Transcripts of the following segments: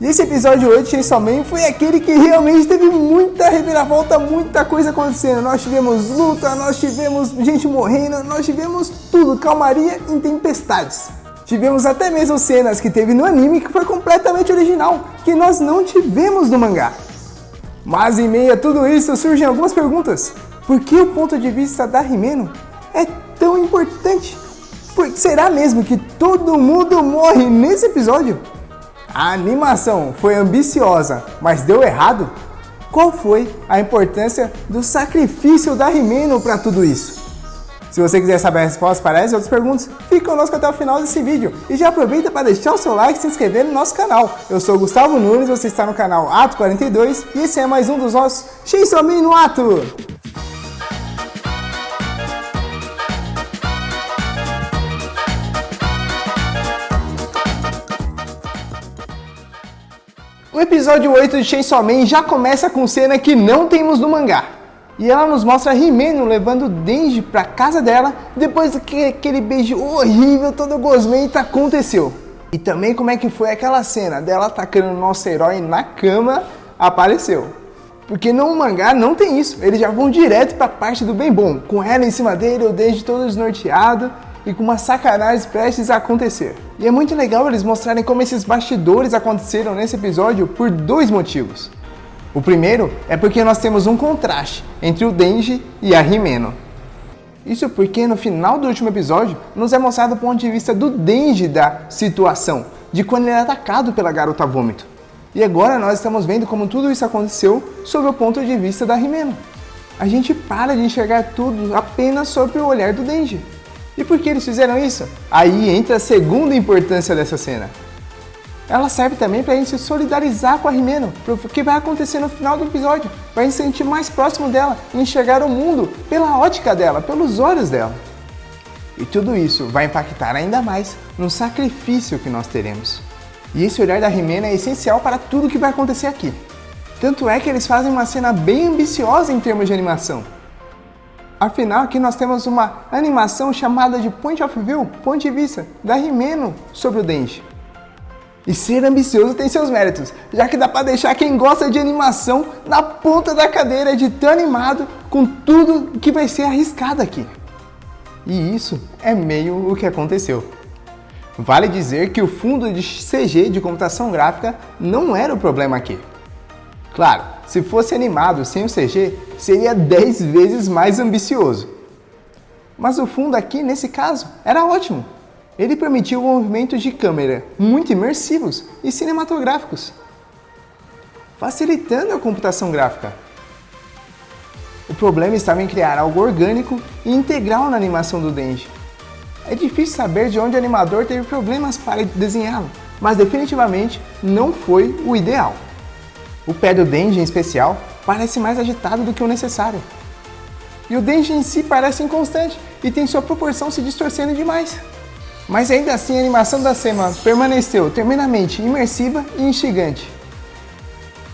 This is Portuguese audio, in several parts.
E esse episódio 8 de Chainsaw Man foi aquele que realmente teve muita reviravolta, muita coisa acontecendo. Nós tivemos luta, nós tivemos gente morrendo, nós tivemos tudo, calmaria em tempestades. Tivemos até mesmo cenas que teve no anime que foi completamente original, que nós não tivemos no mangá. Mas em meio a tudo isso surgem algumas perguntas. Por que o ponto de vista da Himeno é tão importante? Será mesmo que todo mundo morre nesse episódio? A animação foi ambiciosa, mas deu errado? Qual foi a importância do sacrifício da Himeno para tudo isso? Se você quiser saber a resposta para essas e outras perguntas, fique conosco até o final desse vídeo e já aproveita para deixar o seu like e se inscrever no nosso canal. Eu sou o Gustavo Nunes, você está no canal Ato 42 e esse é mais um dos nossos Chainsaw Man no Ato! O episódio 8 de Chainsaw Man já começa com cena que não temos no mangá. E ela nos mostra a Himeno levando Denji pra casa dela depois que aquele beijo horrível, todo gosmento aconteceu. E também como é que foi aquela cena dela atacando o nosso herói na cama apareceu. Porque no mangá não tem isso, eles já vão direto pra parte do bem bom, com ela em cima dele, o Denji todo desnorteado e com uma sacanagem prestes a acontecer. E é muito legal eles mostrarem como esses bastidores aconteceram nesse episódio por dois motivos. O primeiro é porque nós temos um contraste entre o Denji e a Himeno. Isso porque no final do último episódio nos é mostrado o ponto de vista do Denji da situação, de quando ele é atacado pela garota vômito. E agora nós estamos vendo como tudo isso aconteceu sob o ponto de vista da Himeno. A gente para de enxergar tudo apenas sob o olhar do Denji. E por que eles fizeram isso? Aí entra a segunda importância dessa cena. Ela serve também para a gente se solidarizar com a Himeno, o que vai acontecer no final do episódio, para a gente se sentir mais próximo dela e enxergar o mundo pela ótica dela, pelos olhos dela. E tudo isso vai impactar ainda mais no sacrifício que nós teremos. E esse olhar da Himeno é essencial para tudo que vai acontecer aqui. Tanto é que eles fazem uma cena bem ambiciosa em termos de animação. Afinal, aqui nós temos uma animação chamada de Point of View, ponto de vista, da Himeno sobre o Denji. E ser ambicioso tem seus méritos, já que dá pra deixar quem gosta de animação na ponta da cadeira de tão animado com tudo que vai ser arriscado aqui. E isso é meio o que aconteceu. Vale dizer que o fundo de CG de computação gráfica não era o problema aqui. Claro, se fosse animado sem o CG, seria 10 vezes mais ambicioso. Mas o fundo aqui, nesse caso, era ótimo. Ele permitiu movimentos de câmera muito imersivos e cinematográficos, facilitando a computação gráfica. O problema estava em criar algo orgânico e integral na animação do Denji. É difícil saber de onde o animador teve problemas para desenhá-lo, mas definitivamente não foi o ideal. O pé do Denji, em especial, parece mais agitado do que o necessário. E o Denji em si parece inconstante e tem sua proporção se distorcendo demais. Mas ainda assim a animação da cena permaneceu tremendamente imersiva e instigante.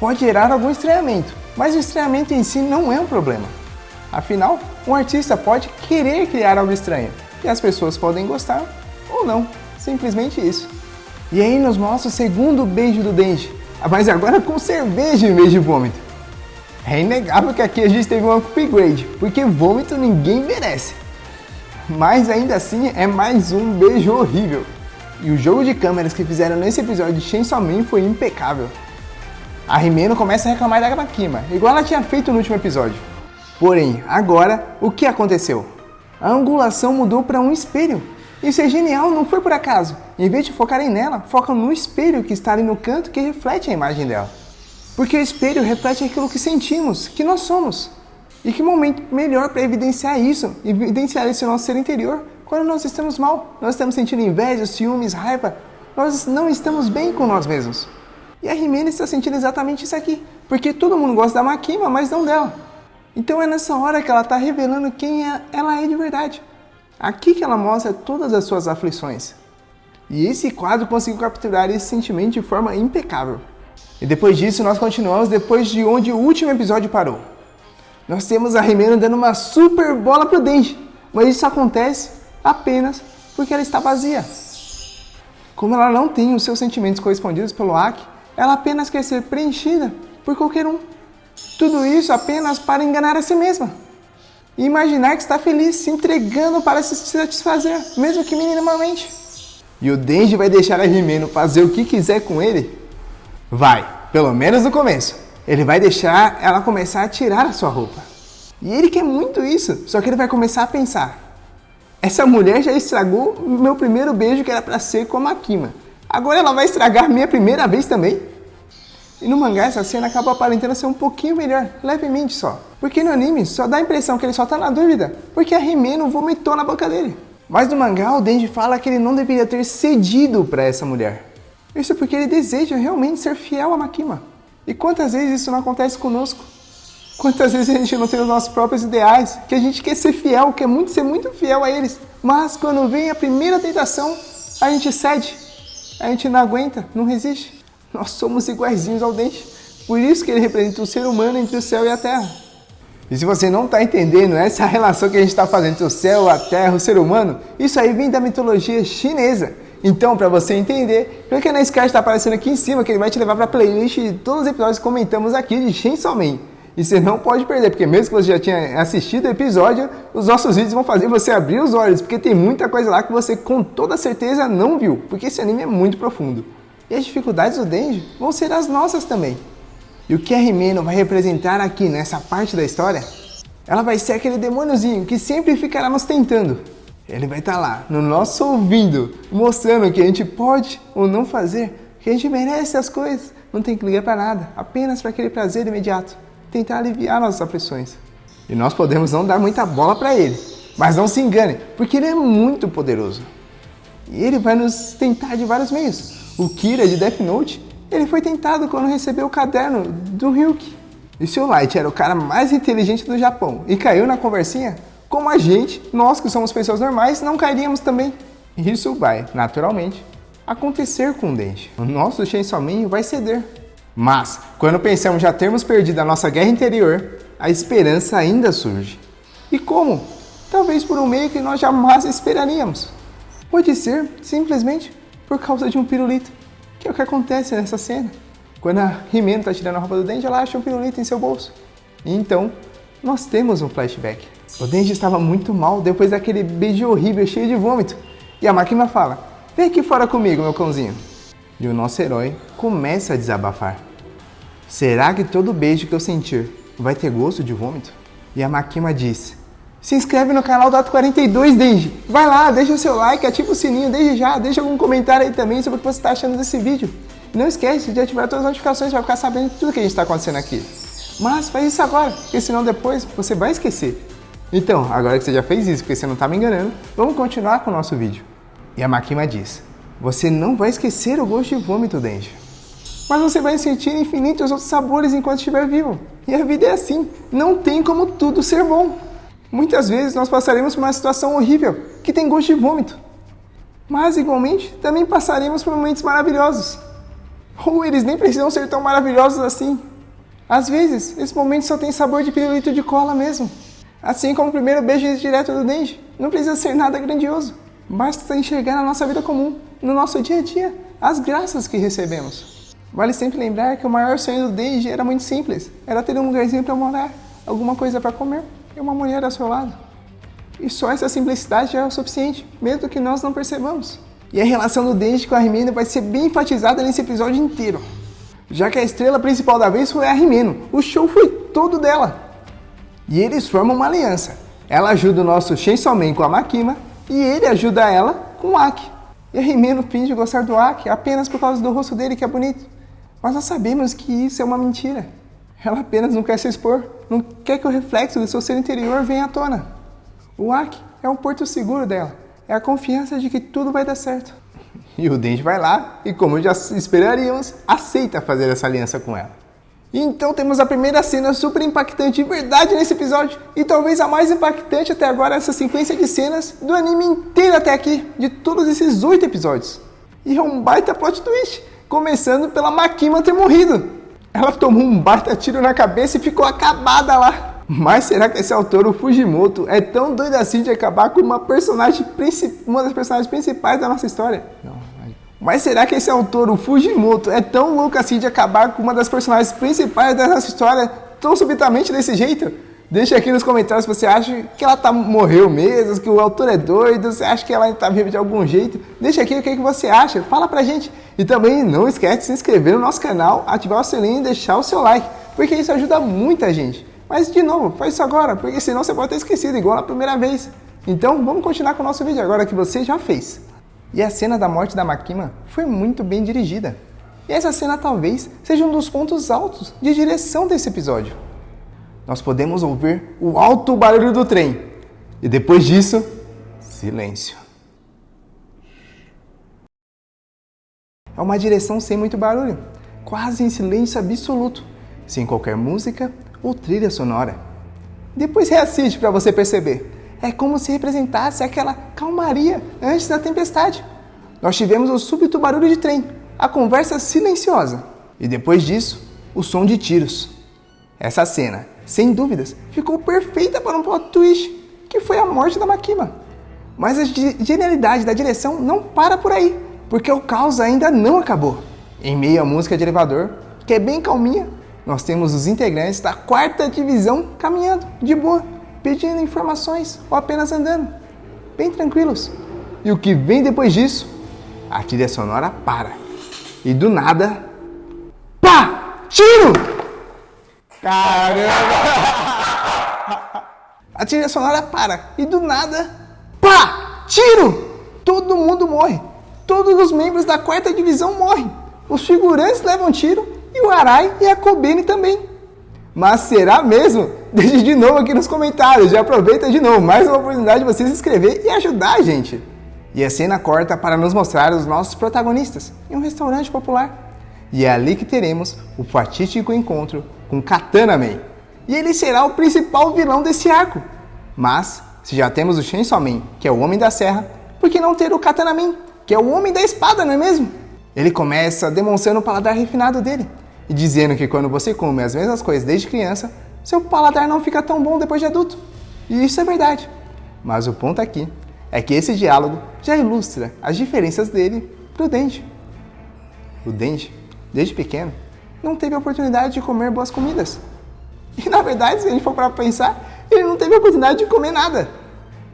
Pode gerar algum estranhamento, mas o estranhamento em si não é um problema. Afinal, um artista pode querer criar algo estranho, e as pessoas podem gostar ou não, simplesmente isso. E aí nos mostra o segundo beijo do Denji, mas agora com cerveja em vez de vômito. É inegável que aqui a gente teve um upgrade, porque vômito ninguém merece. Mas ainda assim é mais um beijo horrível. E o jogo de câmeras que fizeram nesse episódio de Chainsaw Man foi impecável. A Himeno começa a reclamar da Makima, igual ela tinha feito no último episódio. Porém, agora, o que aconteceu? A angulação mudou para um espelho. Isso é genial, não foi por acaso. Em vez de focarem nela, focam no espelho que está ali no canto que reflete a imagem dela. Porque o espelho reflete aquilo que sentimos, que nós somos. E que momento melhor para evidenciar isso, evidenciar esse nosso ser interior, quando nós estamos mal, nós estamos sentindo inveja, ciúmes, raiva, nós não estamos bem com nós mesmos. E a Himeno está sentindo exatamente isso aqui, porque todo mundo gosta da Makima, mas não dela. Então é nessa hora que ela está revelando quem ela é de verdade. Aqui que ela mostra todas as suas aflições. E esse quadro conseguiu capturar esse sentimento de forma impecável. E depois disso nós continuamos depois de onde o último episódio parou. Nós temos a Himeno dando uma super bola pro Denji, mas isso acontece apenas porque ela está vazia. Como ela não tem os seus sentimentos correspondidos pelo Aki, Ela apenas quer ser preenchida por qualquer um. Tudo isso apenas para enganar a si mesma. E imaginar que está feliz, se entregando para se satisfazer, mesmo que minimamente. E o Denji vai deixar a Himeno fazer o que quiser com ele? Vai, pelo menos no começo. Ele vai deixar ela começar a tirar a sua roupa. E ele quer muito isso, só que ele vai começar a pensar: essa mulher já estragou o meu primeiro beijo que era para ser com a Makima. Agora ela vai estragar minha primeira vez também? E no mangá essa cena acaba aparentando ser um pouquinho melhor, levemente só. Porque no anime só dá a impressão que ele só tá na dúvida, porque a Himeno vomitou na boca dele. Mas no mangá o Denji fala que ele não deveria ter cedido para essa mulher. Isso porque ele deseja realmente ser fiel a Makima. E quantas vezes isso não acontece conosco? Quantas vezes a gente não tem os nossos próprios ideais, que a gente quer ser fiel, quer muito ser muito fiel a eles, mas quando vem a primeira tentação, a gente cede, a gente não aguenta, não resiste. Nós somos iguaizinhos ao Denji, por isso que ele representa o ser humano entre o céu e a terra. E se você não está entendendo essa relação que a gente está fazendo entre o céu, a terra, o ser humano, isso aí vem da mitologia chinesa. Então, para você entender, clica nesse card que está aparecendo aqui em cima, que ele vai te levar para a playlist de todos os episódios que comentamos aqui de Chainsaw Man. E você não pode perder, porque mesmo que você já tenha assistido o episódio, os nossos vídeos vão fazer você abrir os olhos, porque tem muita coisa lá que você com toda certeza não viu, porque esse anime é muito profundo. E as dificuldades do Denji vão ser as nossas também. E o que a Himeno vai representar aqui nessa parte da história? Ela vai ser aquele demôniozinho que sempre ficará nos tentando. Ele vai estar lá, no nosso ouvido, mostrando que a gente pode ou não fazer, que a gente merece as coisas, não tem que ligar para nada, apenas para aquele prazer imediato, tentar aliviar nossas aflições. E nós podemos não dar muita bola para ele, mas não se engane, porque ele é muito poderoso. E ele vai nos tentar de vários meios. O Kira de Death Note, ele foi tentado quando recebeu o caderno do Ryuki. E se o Light era o cara mais inteligente do Japão e caiu na conversinha, como a gente, nós que somos pessoas normais, não cairíamos também. E isso vai, naturalmente, acontecer com o Denji. O nosso Chainsaw Man vai ceder. Mas, quando pensamos já termos perdido a nossa guerra interior, a esperança ainda surge. E como? Talvez por um meio que nós jamais esperaríamos. Pode ser, simplesmente, por causa de um pirulito, que é o que acontece nessa cena. Quando a Himeno está tirando a roupa do Denji, ela acha um pirulito em seu bolso. E então, nós temos um flashback. O Denji estava muito mal depois daquele beijo horrível, cheio de vômito. E a Makima fala: vem aqui fora comigo, meu cãozinho. E o nosso herói começa a desabafar. Será que todo beijo que eu sentir vai ter gosto de vômito? E a Makima diz: se inscreve no canal do Ato 42, Denji. Vai lá, deixa o seu like, ativa o sininho desde já, deixa algum comentário aí também sobre o que você está achando desse vídeo. E não esquece de ativar todas as notificações para ficar sabendo de tudo que a gente está acontecendo aqui. Mas faz isso agora, porque senão depois você vai esquecer. Então, agora que você já fez isso, porque você não está me enganando, vamos continuar com o nosso vídeo. E a Makima diz: você não vai esquecer o gosto de vômito, Denji. Mas você vai sentir infinitos outros sabores enquanto estiver vivo. E a vida é assim, não tem como tudo ser bom. Muitas vezes nós passaremos por uma situação horrível, que tem gosto de vômito. Mas, igualmente, também passaremos por momentos maravilhosos. Ou eles nem precisam ser tão maravilhosos assim. Às vezes, esses momentos só têm sabor de pirulito de cola mesmo. Assim como o primeiro beijo direto do Denji, não precisa ser nada grandioso. Basta enxergar na nossa vida comum, no nosso dia a dia, as graças que recebemos. Vale sempre lembrar que o maior sonho do Denji era muito simples. Era ter um lugarzinho para morar, alguma coisa para comer e uma mulher ao seu lado. E só essa simplicidade já é o suficiente, mesmo que nós não percebamos. E a relação do Denji com a Himeno vai ser bem enfatizada nesse episódio inteiro. Já que a estrela principal da vez foi a Himeno, o show foi todo dela. E eles formam uma aliança. Ela ajuda o nosso Chainsaw Man com a Makima e ele ajuda ela com o Aki. E a Himeno finge gostar do Aki apenas por causa do rosto dele que é bonito. Mas nós sabemos que isso é uma mentira. Ela apenas não quer se expor, não quer que o reflexo do seu ser interior venha à tona. O Aki é um porto seguro dela, é a confiança de que tudo vai dar certo. E o Denji vai lá e, como já esperaríamos, aceita fazer essa aliança com ela. E então temos a primeira cena super impactante de verdade nesse episódio, e talvez a mais impactante até agora, essa sequência de cenas do anime inteiro até aqui, de todos esses 8 episódios. E é um baita plot twist, começando pela Makima ter morrido. Ela tomou um baita tiro na cabeça e ficou acabada lá. Mas será que esse autor, o Fujimoto, é tão doido assim de acabar com uma das personagens principais da nossa história? Não. Mas será que esse autor, o Fujimoto, é tão louco assim de acabar com uma das personagens principais dessa história tão subitamente desse jeito? Deixa aqui nos comentários se você acha que ela morreu mesmo, que o autor é doido, você acha que ela está viva de algum jeito. Deixa aqui o que você acha, fala pra gente. E também não esquece de se inscrever no nosso canal, ativar o sininho e deixar o seu like, porque isso ajuda muita gente. Mas de novo, faz isso agora, porque senão você pode ter esquecido, igual na primeira vez. Então vamos continuar com o nosso vídeo agora que você já fez. E a cena da morte da Makima foi muito bem dirigida. E essa cena talvez seja um dos pontos altos de direção desse episódio. Nós podemos ouvir o alto barulho do trem. E depois disso, silêncio. É uma direção sem muito barulho, quase em silêncio absoluto, sem qualquer música ou trilha sonora. Depois reassiste para você perceber. É como se representasse aquela calmaria antes da tempestade. Nós tivemos o súbito barulho de trem, a conversa silenciosa. E depois disso, o som de tiros. Essa cena, sem dúvidas, ficou perfeita para um plot twist, que foi a morte da Makima. Mas a genialidade da direção não para por aí, porque o caos ainda não acabou. Em meio à música de elevador, que é bem calminha, nós temos os integrantes da 4ª divisão caminhando, de boa, pedindo informações ou apenas andando, bem tranquilos. E o que vem depois disso? A trilha sonora para. E do nada... Pá! Tiro! Caramba! A trilha sonora para. E do nada... Pá! Tiro! Todo mundo morre. Todos os membros da 4ª divisão morrem. Os figurantes levam tiro e o Arai e a Kobeni também. Mas será mesmo? Deixe de novo aqui nos comentários. Já aproveita de novo. Mais uma oportunidade de você se inscrever e ajudar a gente. E a cena corta para nos mostrar os nossos protagonistas em um restaurante popular. E é ali que teremos o fatídico encontro com Katana Man. E ele será o principal vilão desse arco. Mas, se já temos o Chainsaw Man, que é o Homem da Serra, por que não ter o Katana Man, que é o Homem da Espada, não é mesmo? Ele começa demonstrando o paladar refinado dele. E dizendo que quando você come as mesmas coisas desde criança, seu paladar não fica tão bom depois de adulto. E isso é verdade. Mas o ponto aqui é que esse diálogo já ilustra as diferenças dele pro Denji. O Denji, desde pequeno, não teve a oportunidade de comer boas comidas. E na verdade, se a gente for para pensar, ele não teve a oportunidade de comer nada.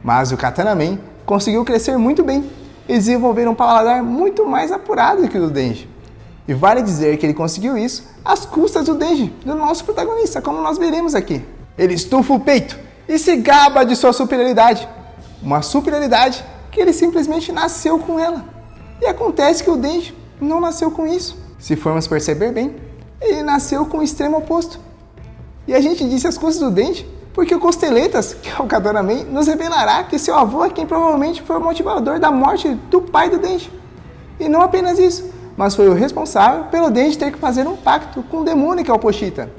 Mas o Katana Man conseguiu crescer muito bem e desenvolver um paladar muito mais apurado que o do Denji. E vale dizer que ele conseguiu isso às custas do Denji, do nosso protagonista, como nós veremos aqui. Ele estufa o peito e se gaba de sua superioridade. Uma superioridade que ele simplesmente nasceu com ela. E acontece que o Denji não nasceu com isso. Se formos perceber bem, ele nasceu com o extremo oposto. E a gente disse às custas do Denji porque o Costeletas, que é o Katana Man, nos revelará que seu avô é quem provavelmente foi o motivador da morte do pai do Denji. E não apenas isso, mas foi o responsável pelo Denji ter que fazer um pacto com o demônio que é o Pochita.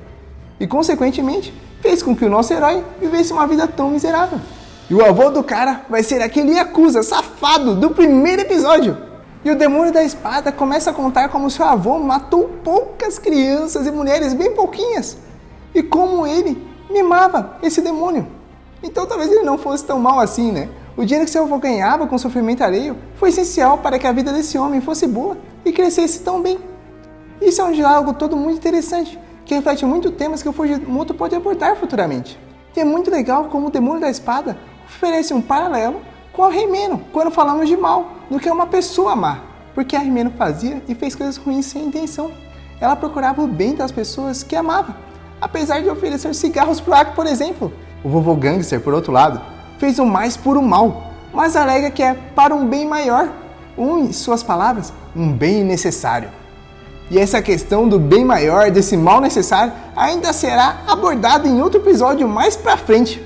E, consequentemente, fez com que o nosso herói vivesse uma vida tão miserável. E o avô do cara vai ser aquele Yakuza safado do primeiro episódio. E o demônio da espada começa a contar como seu avô matou poucas crianças e mulheres, bem pouquinhas. E como ele mimava esse demônio. Então talvez ele não fosse tão mal assim, né? O dinheiro que seu avô ganhava com sofrimento alheio foi essencial para que a vida desse homem fosse boa e crescesse tão bem. Isso é um diálogo todo muito interessante, que reflete muito temas que o Fujimoto pode abordar futuramente. E é muito legal como o demônio da espada oferece um paralelo com a Rimeno, quando falamos de mal, do que é uma pessoa má. Porque a Rimeno fazia e fez coisas ruins sem intenção. Ela procurava o bem das pessoas que amava, apesar de oferecer cigarros pro Aki, por exemplo. O vovô Gangster, por outro lado, fez o mais puro mal, mas alega que é para um bem maior, em suas palavras, um bem necessário. E essa questão do bem maior, desse mal necessário, ainda será abordada em outro episódio mais pra frente.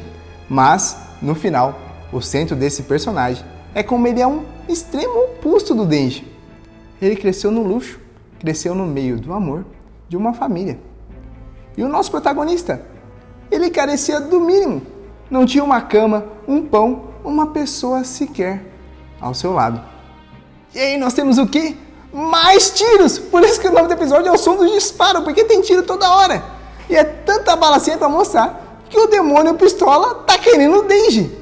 Mas, no final, o centro desse personagem é como ele é um extremo oposto do Denji. Ele cresceu no luxo, cresceu no meio do amor de uma família. E o nosso protagonista, ele carecia do mínimo. Não tinha uma cama, um pão, uma pessoa sequer ao seu lado. E aí nós temos o quê? Mais tiros! Por isso que o nome do episódio é o som do disparo, porque tem tiro toda hora. E é tanta bala assim pra mostrar que o demônio pistola tá querendo o Denji.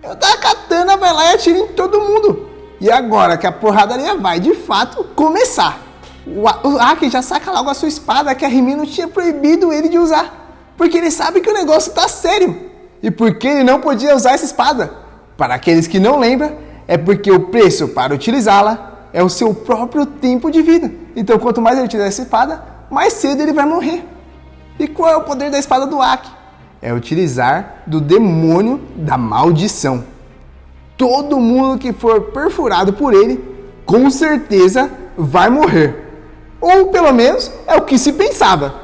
O da katana vai lá e atira em todo mundo. E agora que a porradaria vai, de fato, começar. O Aki já saca logo a sua espada que a Rimeno tinha proibido ele de usar. Porque ele sabe que o negócio tá sério. E por que ele não podia usar essa espada? Para aqueles que não lembram, é porque o preço para utilizá-la é o seu próprio tempo de vida. Então quanto mais ele utilizar essa espada, mais cedo ele vai morrer. E qual é o poder da espada do Aki? É utilizar do demônio da maldição. Todo mundo que for perfurado por ele, com certeza vai morrer. Ou pelo menos é o que se pensava.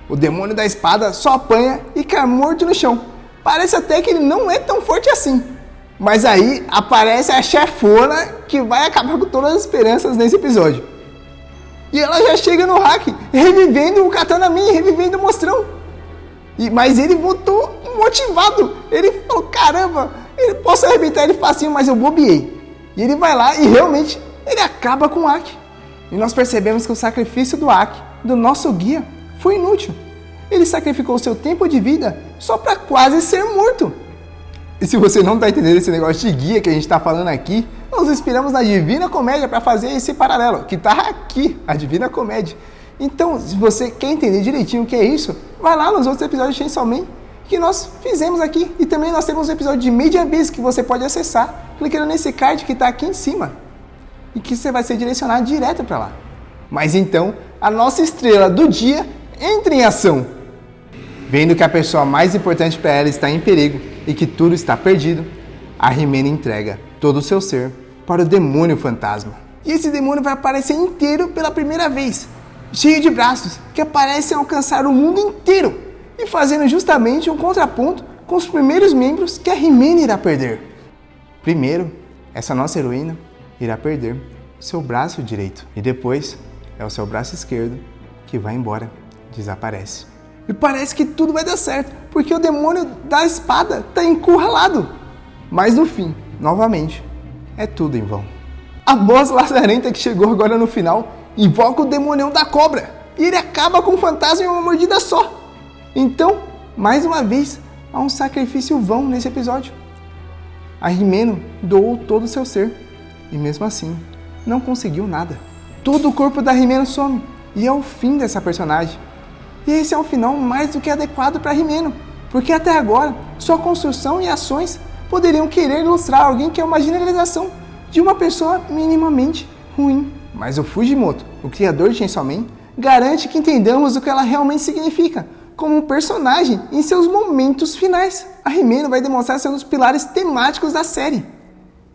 O demônio da espada só apanha e cai morto no chão. Parece até que ele não é tão forte assim. Mas aí aparece a chefona que vai acabar com todas as esperanças nesse episódio. E ela já chega no Aki, revivendo o Katana Min, revivendo o Monstrão. Mas ele voltou motivado. Ele falou, caramba, eu posso arrebentar ele facinho, mas eu bobeei. E ele vai lá e realmente ele acaba com o Aki. E nós percebemos que o sacrifício do Aki, do nosso guia, foi inútil. Ele sacrificou o seu tempo de vida só para quase ser morto. E se você não está entendendo esse negócio de guia que a gente está falando aqui, nós inspiramos na Divina Comédia para fazer esse paralelo, que está aqui, a Divina Comédia. Então, se você quer entender direitinho o que é isso, vai lá nos outros episódios de Chainsaw Man que nós fizemos aqui. E também nós temos um episódio de Made in Abyss que você pode acessar clicando nesse card que está aqui em cima. E que você vai ser direcionado direto para lá. Mas então, a nossa estrela do dia entra em ação. Vendo que a pessoa mais importante para ela está em perigo e que tudo está perdido, a Rimeno entrega todo o seu ser para o demônio fantasma. E esse demônio vai aparecer inteiro pela primeira vez, cheio de braços que parecem alcançar o mundo inteiro e fazendo justamente um contraponto com os primeiros membros que a Rimeno irá perder. Primeiro, essa nossa heroína irá perder o seu braço direito e depois é o seu braço esquerdo que vai embora, desaparece. E parece que tudo vai dar certo, porque o demônio da espada está encurralado. Mas no fim, novamente, é tudo em vão. A boss lazarenta que chegou agora no final invoca o demonião da cobra e ele acaba com o fantasma em uma mordida só. Então, mais uma vez, há um sacrifício vão nesse episódio. A Rimeno doou todo o seu ser e mesmo assim não conseguiu nada. Todo o corpo da Rimeno some e é o fim dessa personagem. E esse é um final mais do que adequado para Rimeno, porque até agora sua construção e ações poderiam querer ilustrar alguém que é uma generalização de uma pessoa minimamente ruim. Mas o Fujimoto, o criador de Chainsaw Man, garante que entendamos o que ela realmente significa como um personagem em seus momentos finais. A Rimeno vai demonstrar ser um dos pilares temáticos da série.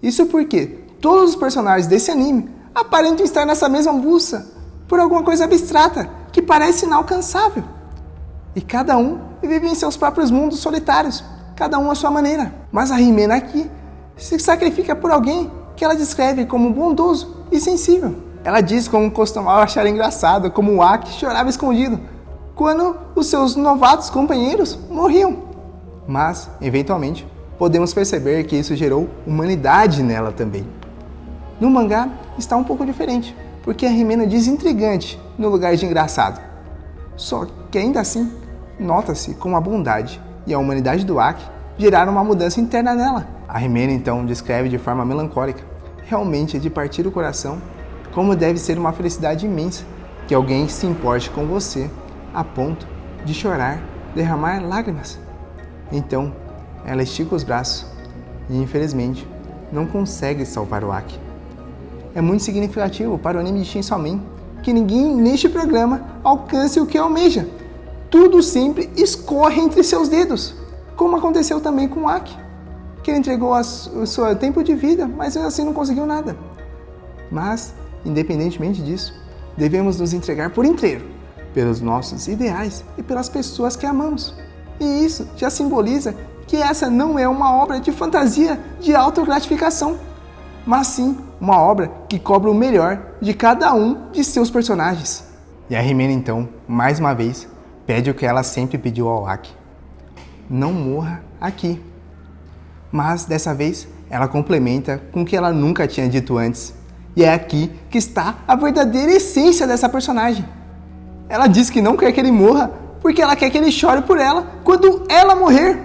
Isso porque todos os personagens desse anime aparentam estar nessa mesma busca por alguma coisa abstrata que parece inalcançável. E cada um vive em seus próprios mundos solitários, cada um à sua maneira. Mas a Rimeno aqui se sacrifica por alguém que ela descreve como bondoso e sensível. Ela diz como costumava achar engraçado como o Aki chorava escondido quando os seus novatos companheiros morriam. Mas, eventualmente, podemos perceber que isso gerou humanidade nela também. No mangá está um pouco diferente, porque a Rimeno diz intrigante no lugar de engraçado. Só que ainda assim, nota-se como a bondade e a humanidade do Aki geraram uma mudança interna nela. A Rimeno então descreve de forma melancólica, realmente é de partir o coração, como deve ser uma felicidade imensa que alguém se importe com você a ponto de chorar, derramar lágrimas. Então, ela estica os braços e infelizmente não consegue salvar o Aki. É muito significativo para o anime de Chainsaw Man que ninguém neste programa alcance o que almeja. Tudo sempre escorre entre seus dedos, como aconteceu também com o Aki, que ele entregou o seu tempo de vida, mas assim não conseguiu nada. Mas, independentemente disso, devemos nos entregar por inteiro, pelos nossos ideais e pelas pessoas que amamos. E isso já simboliza que essa não é uma obra de fantasia de autogratificação, mas sim uma obra que cobra o melhor de cada um de seus personagens. E a Rimeno então, mais uma vez, pede o que ela sempre pediu ao Aki: não morra aqui. Mas dessa vez ela complementa com o que ela nunca tinha dito antes. E é aqui que está a verdadeira essência dessa personagem. Ela diz que não quer que ele morra porque ela quer que ele chore por ela quando ela morrer.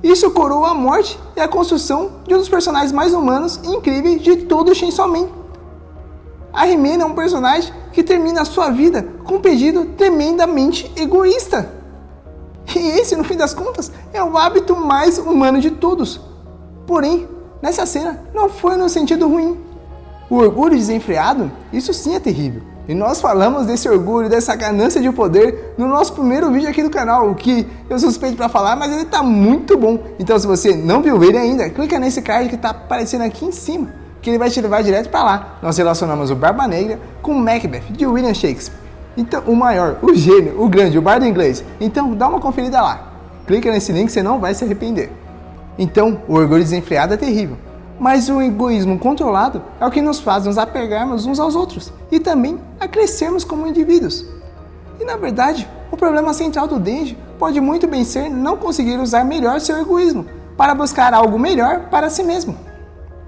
Isso coroa a morte e a construção de um dos personagens mais humanos e incríveis de todo o Chainsaw Man. A Rimeno é um personagem que termina a sua vida com um pedido tremendamente egoísta. E esse, no fim das contas, é o hábito mais humano de todos. Porém, nessa cena, não foi no sentido ruim. O orgulho desenfreado, isso sim é terrível. E nós falamos desse orgulho, dessa ganância de poder no nosso primeiro vídeo aqui do canal, o que eu suspeito pra falar, mas ele tá muito bom. Então se você não viu ele ainda, clica nesse card que tá aparecendo aqui em cima, que ele vai te levar direto pra lá. Nós relacionamos o Barba Negra com Macbeth, de William Shakespeare. Então, o maior, o gênio, o grande, o bardo inglês. Então dá uma conferida lá. Clica nesse link, você não vai se arrepender. Então, o orgulho desenfreado é terrível. Mas o egoísmo controlado é o que nos faz nos apegarmos uns aos outros e também a crescermos como indivíduos. E na verdade, o problema central do Denji pode muito bem ser não conseguir usar melhor seu egoísmo para buscar algo melhor para si mesmo.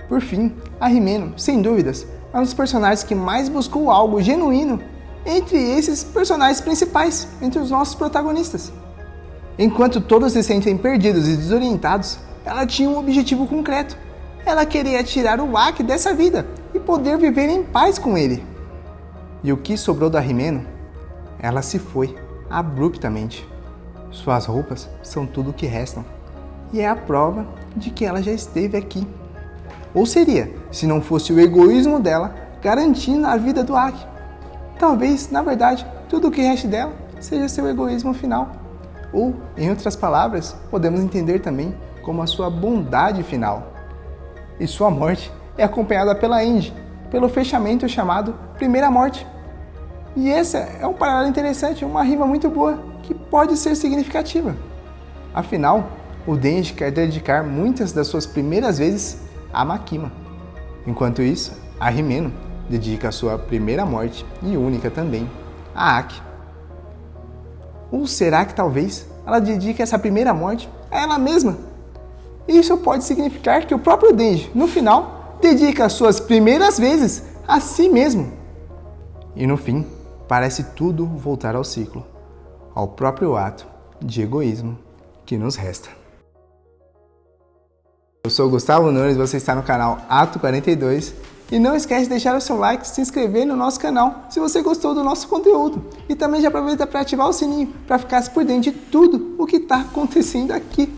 Por fim, a Rimeno, sem dúvidas, é um dos personagens que mais buscou algo genuíno entre esses personagens principais, entre os nossos protagonistas. Enquanto todos se sentem perdidos e desorientados, ela tinha um objetivo concreto. Ela queria tirar o Aki dessa vida e poder viver em paz com ele. E o que sobrou da Rimeno? Ela se foi, abruptamente. Suas roupas são tudo o que restam. E é a prova de que ela já esteve aqui. Ou seria, se não fosse o egoísmo dela garantindo a vida do Aki. Talvez, na verdade, tudo o que reste dela seja seu egoísmo final. Ou, em outras palavras, podemos entender também como a sua bondade final. E sua morte é acompanhada pela Angie, pelo fechamento chamado Primeira Morte. E essa é um paralelo interessante, uma rima muito boa, que pode ser significativa. Afinal, o Denji quer dedicar muitas das suas primeiras vezes a Makima. Enquanto isso, a Rimeno dedica a sua primeira morte, e única também, a Aki. Ou será que talvez ela dedique essa primeira morte a ela mesma? Isso pode significar que o próprio Denji, no final, dedica as suas primeiras vezes a si mesmo. E no fim, parece tudo voltar ao ciclo, ao próprio ato de egoísmo que nos resta. Eu sou o Gustavo Nunes, você está no canal Ato 42. E não esquece de deixar o seu like, se inscrever no nosso canal se você gostou do nosso conteúdo. E também já aproveita para ativar o sininho, para ficar por dentro de tudo o que está acontecendo aqui.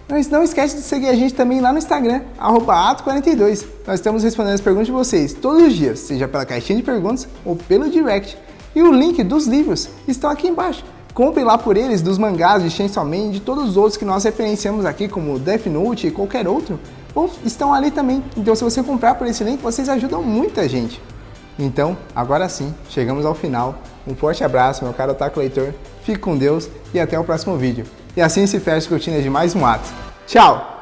Mas não esquece de seguir a gente também lá no Instagram, @ato42. Nós estamos respondendo as perguntas de vocês todos os dias, seja pela caixinha de perguntas ou pelo direct. E o link dos livros estão aqui embaixo. Compre lá por eles, dos mangás de Chainsaw Man e de todos os outros que nós referenciamos aqui, como Death Note e qualquer outro, estão ali também. Então se você comprar por esse link, vocês ajudam muita gente. Então, agora sim, chegamos ao final. Um forte abraço, meu caro Otaku Leitor. Fique com Deus e até o próximo vídeo. E assim se fecha as cortinas de mais um ato. Tchau!